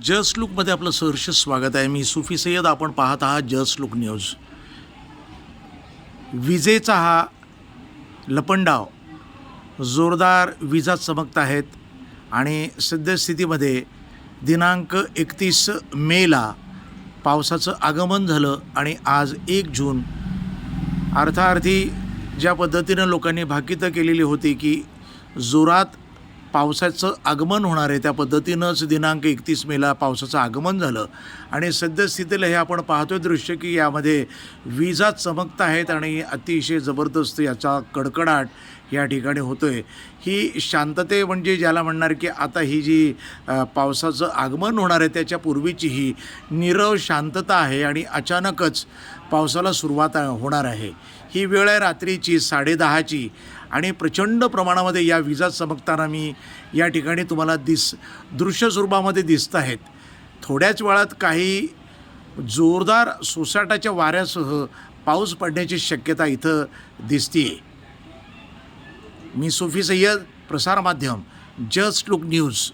Just लुकमध्ये आपलं सहर्ष स्वागत आहे. मी सुफी सय्यद. आपण पाहत आहात जस्ट लुक न्यूज. विजेचा हा लपंडाव, जोरदार विजा चमकत आहेत आणि सद्यस्थितीमध्ये दिनांक 31 मेला पावसाचं आगमन झालं आणि आज 1 जून अर्थार्थी ज्या पद्धतीनं लोकांनी भाकीतं केलेली होती की जोरात पावसाचं आगमन होणार आहे, त्या पद्धतीनंच दिनांक 31 मेला पावसाचं आगमन झालं. आणि सद्यस्थितीला हे आपण पाहतोय दृश्य की यामध्ये विजा चमकत आहेत आणि अतिशय जबरदस्त याचा कडकडाट या ठिकाणी होतोय. ही शांतते म्हणजे ज्याला म्हणणार की आता ही जी पावसाचं आगमन होणार आहे त्याच्या पूर्वीची ही नीरव शांतता आहे आणि अचानकच पावसाला सुरुवात होणार आहे. ही वेळ आहे रात्रीची 10:30ची आणि प्रचंड प्रमाणामध्ये या विजा चमकताना मी या ठिकाणी तुम्हाला दृश्य स्वरूपामध्ये दिसत आहेत. थोड्याच वेळात काही जोरदार सोसाट्याच्या वाऱ्यासह पाऊस पडण्याची शक्यता इथं दिसतीये. मी सुफी सय्यद, प्रसार माध्यम जस्ट लुक न्यूज.